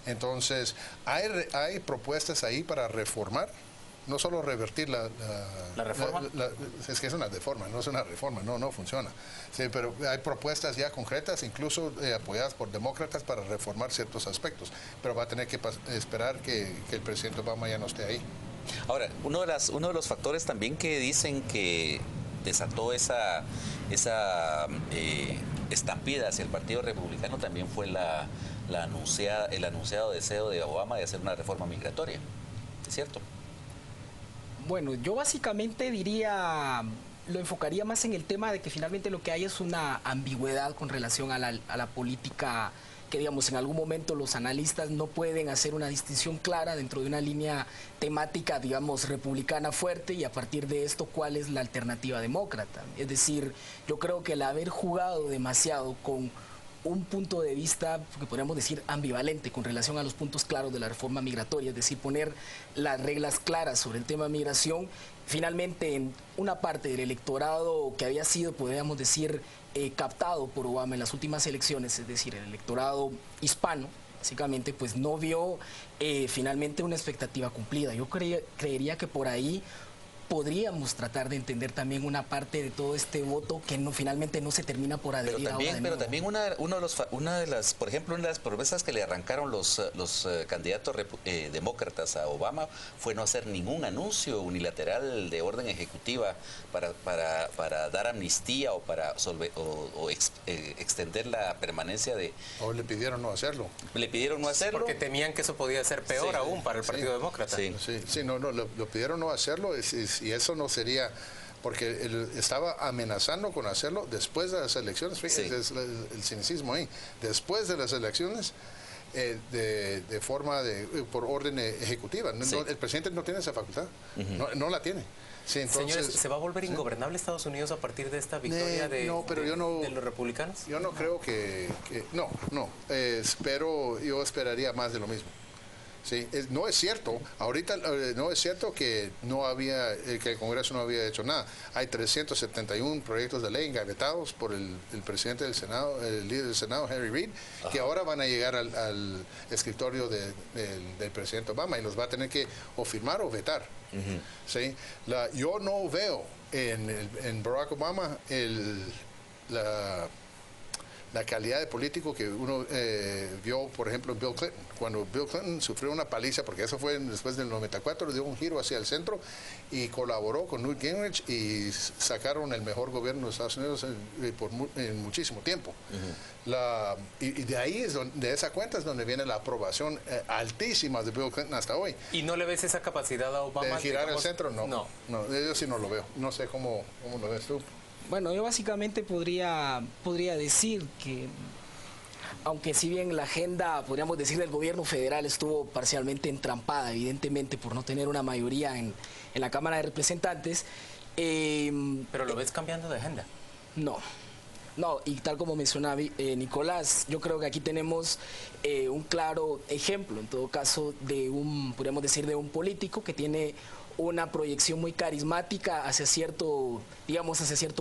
Entonces, hay propuestas ahí para reformar, no solo revertir la reforma. Es que es una deforma, no es una reforma, no funciona. Sí, pero hay propuestas ya concretas, incluso apoyadas por demócratas, para reformar ciertos aspectos. Pero va a tener que esperar que el presidente Obama ya no esté ahí. Ahora, uno de los factores también que dicen que desató esa estampida hacia el Partido Republicano también fue el anunciado deseo de Obama de hacer una reforma migratoria. ¿Es cierto? Bueno, yo básicamente lo enfocaría más en el tema de que finalmente lo que hay es una ambigüedad con relación a la política, que, digamos, en algún momento los analistas no pueden hacer una distinción clara dentro de una línea temática, digamos, republicana fuerte, y a partir de esto, ¿cuál es la alternativa demócrata? Es decir, yo creo que el haber jugado demasiado con un punto de vista que podríamos decir ambivalente con relación a los puntos claros de la reforma migratoria, es decir, poner las reglas claras sobre el tema de migración, finalmente en una parte del electorado que había sido, podríamos decir, captado por Obama en las últimas elecciones, es decir, el electorado hispano, básicamente, pues no vio finalmente una expectativa cumplida. Yo creería que por ahí podríamos tratar de entender también una parte de todo este voto que finalmente no se termina por adherir. Pero también una de las, por ejemplo, una de las promesas que le arrancaron los candidatos demócratas a Obama fue no hacer ningún anuncio unilateral de orden ejecutiva para dar amnistía o para extender la permanencia de... O le pidieron no hacerlo. Le pidieron no hacerlo. Porque temían que eso podía ser peor aún para el Partido Demócrata. Lo pidieron no hacerlo y eso no sería... Porque él estaba amenazando con hacerlo después de las elecciones. Fíjense, es el cinicismo ahí. Después de las elecciones, de forma por orden ejecutiva. El presidente no tiene esa facultad. No la tiene. Sí, entonces, señores, ¿se va a volver ingobernable Estados Unidos a partir de esta victoria de los republicanos? Yo no creo que yo esperaría más de lo mismo. Sí, no es cierto. Ahorita no es cierto que que el Congreso no había hecho nada. Hay 371 proyectos de ley engavetados por el presidente del Senado, el líder del Senado, Harry Reid, que ahora van a llegar al escritorio del presidente Obama y los va a tener que o firmar o vetar. ¿Sí? Yo no veo en Barack Obama la calidad de político que uno vio, por ejemplo, en Bill Clinton. Cuando Bill Clinton sufrió una paliza, porque eso fue después del 94, dio un giro hacia el centro y colaboró con Newt Gingrich y sacaron el mejor gobierno de Estados Unidos en muchísimo tiempo. Y de ahí, de esa cuenta es donde viene la aprobación altísima de Bill Clinton hasta hoy. ¿Y no le ves esa capacidad a Obama? ¿De girar el centro? No, yo sí no lo veo. No sé cómo lo ves tú. Bueno, yo básicamente podría decir que, aunque si bien la agenda, podríamos decir, del gobierno federal estuvo parcialmente entrampada, evidentemente, por no tener una mayoría en la Cámara de Representantes. ¿Pero lo ves cambiando de agenda? No, y tal como mencionaba Nicolás, yo creo que aquí tenemos un claro ejemplo, en todo caso, podríamos decir, de un político que tiene una proyección muy carismática hacia cierto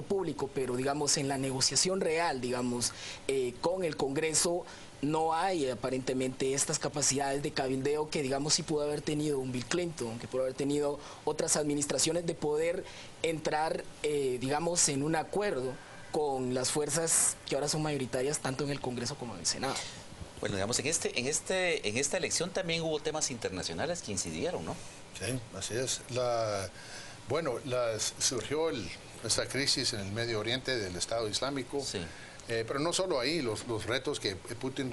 público, pero digamos en la negociación real, con el Congreso no hay aparentemente estas capacidades de cabildeo que sí pudo haber tenido un Bill Clinton, que pudo haber tenido otras administraciones, de poder entrar en un acuerdo con las fuerzas que ahora son mayoritarias tanto en el Congreso como en el Senado. Bueno, digamos, en esta elección también hubo temas internacionales que incidieron, ¿no? Sí, así es. Surgió esta crisis en el Medio Oriente del Estado Islámico, pero no solo ahí, los retos que Putin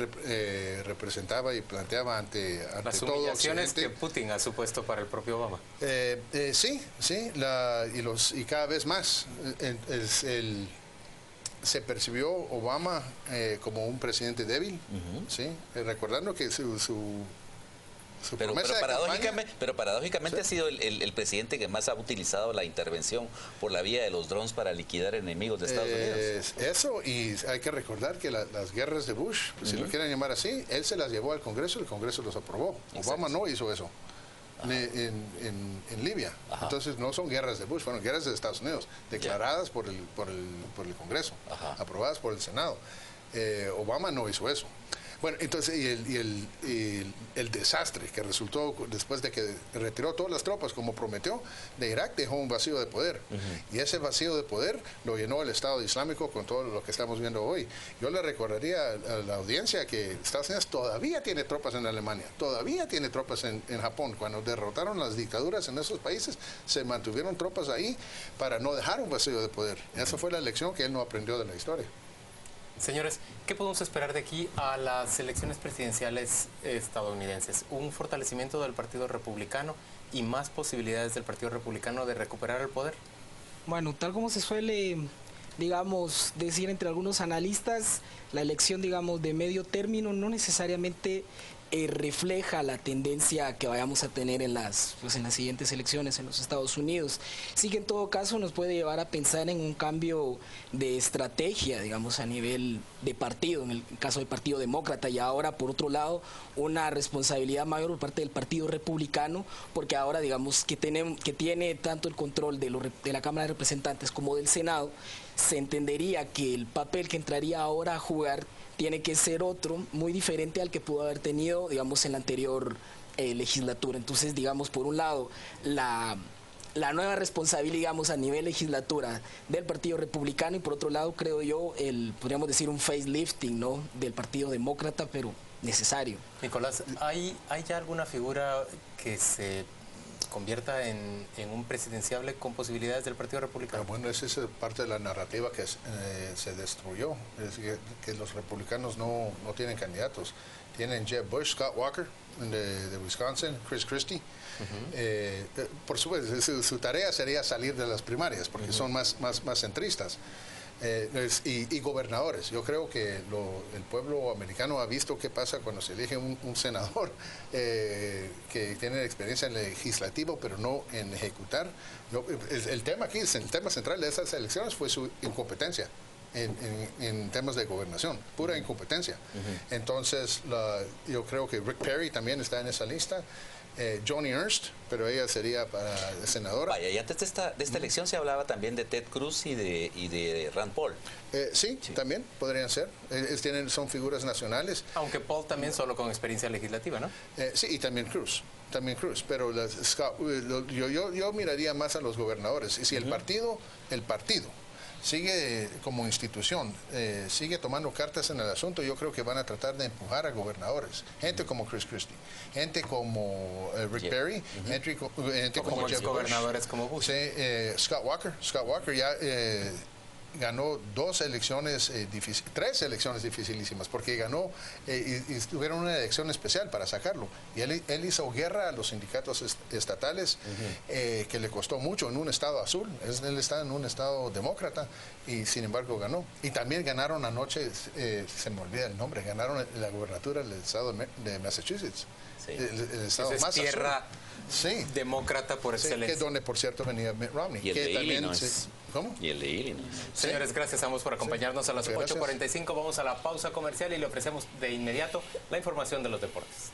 representaba y planteaba ante las todo humillaciones Occidente. que Putin ha supuesto para el propio Obama. Sí, y cada vez más. Se percibió Obama como un presidente débil, ¿sí? Recordando que pero paradójicamente ha sido el presidente que más ha utilizado la intervención por la vía de los drones para liquidar enemigos de Estados Unidos. Eso, y hay que recordar que las guerras de Bush, si lo quieren llamar así, él se las llevó al Congreso y el Congreso los aprobó. Exacto. Obama no hizo eso. En Libia. Entonces no son guerras de Bush, fueron guerras de Estados Unidos, declaradas por el Congreso, aprobadas por el Senado. Obama no hizo eso. Bueno, entonces, y el desastre que resultó después de que retiró todas las tropas, como prometió, de Irak, dejó un vacío de poder. Y ese vacío de poder lo llenó el Estado Islámico con todo lo que estamos viendo hoy. Yo le recordaría a la audiencia que Estados Unidos todavía tiene tropas en Alemania, todavía tiene tropas en Japón. Cuando derrotaron las dictaduras en esos países, se mantuvieron tropas ahí para no dejar un vacío de poder. Esa fue la lección que él no aprendió de la historia. Señores, ¿qué podemos esperar de aquí a las elecciones presidenciales estadounidenses? ¿Un fortalecimiento del Partido Republicano y más posibilidades del Partido Republicano de recuperar el poder? Bueno, tal como se suele, decir entre algunos analistas, la elección, de medio término no necesariamente refleja la tendencia que vayamos a tener en las siguientes elecciones en los Estados Unidos. Sí que en todo caso nos puede llevar a pensar en un cambio de estrategia, a nivel de partido, en el caso del Partido Demócrata, y ahora, por otro lado, una responsabilidad mayor por parte del Partido Republicano, porque ahora, que tiene tanto el control de la Cámara de Representantes como del Senado, se entendería que el papel que entraría ahora a jugar tiene que ser otro, muy diferente al que pudo haber tenido, en la anterior legislatura. Entonces, por un lado, la nueva responsabilidad, digamos, a nivel legislatura del Partido Republicano, y por otro lado, creo yo, podríamos decir un facelifting, ¿no?, del Partido Demócrata, pero necesario. Nicolás, ¿hay ya alguna figura que se convierta en un presidenciable con posibilidades del Partido Republicano? Bueno, esa es parte de la narrativa que se destruyó, es que los republicanos no tienen candidatos. Tienen Jeb Bush, Scott Walker de Wisconsin, Chris Christie. Por supuesto, su tarea sería salir de las primarias, porque son más centristas. Y gobernadores. Yo creo que el pueblo americano ha visto qué pasa cuando se elige un senador que tiene experiencia en legislativo, pero no en ejecutar. El tema aquí, el tema central de esas elecciones fue su incompetencia en temas de gobernación, pura incompetencia. Entonces, yo creo que Rick Perry también está en esa lista. Joni Ernst, pero ella sería para senadora. Vaya, y antes de esta elección se hablaba también de Ted Cruz y de Rand Paul. Sí, también podrían ser. Son figuras nacionales. Aunque Paul también solo con experiencia legislativa, ¿no? Sí, y también Cruz. Pero yo miraría más a los gobernadores. Y si el partido sigue como institución, sigue tomando cartas en el asunto, yo creo que van a tratar de empujar a gobernadores. Gente como Chris Christie, gente como Rick Perry, gente como Jeb gobernadores como Bush. Sí, Scott Walker ya ganó tres elecciones dificilísimas, porque ganó y tuvieron una elección especial para sacarlo. Y él hizo guerra a los sindicatos estatales, que le costó mucho en un estado azul. Él está en un estado demócrata y sin embargo ganó. Y también ganaron anoche, se me olvida el nombre, ganaron la gubernatura del estado de Massachusetts. Sí. El estado más tierra demócrata por excelencia. Que donde, por cierto, venía Mitt Romney. Y el de Illinois. ¿Cómo? Y el de Illinois. Señores, gracias a ambos por acompañarnos a las 8:45. Vamos a la pausa comercial y le ofrecemos de inmediato la información de los deportes.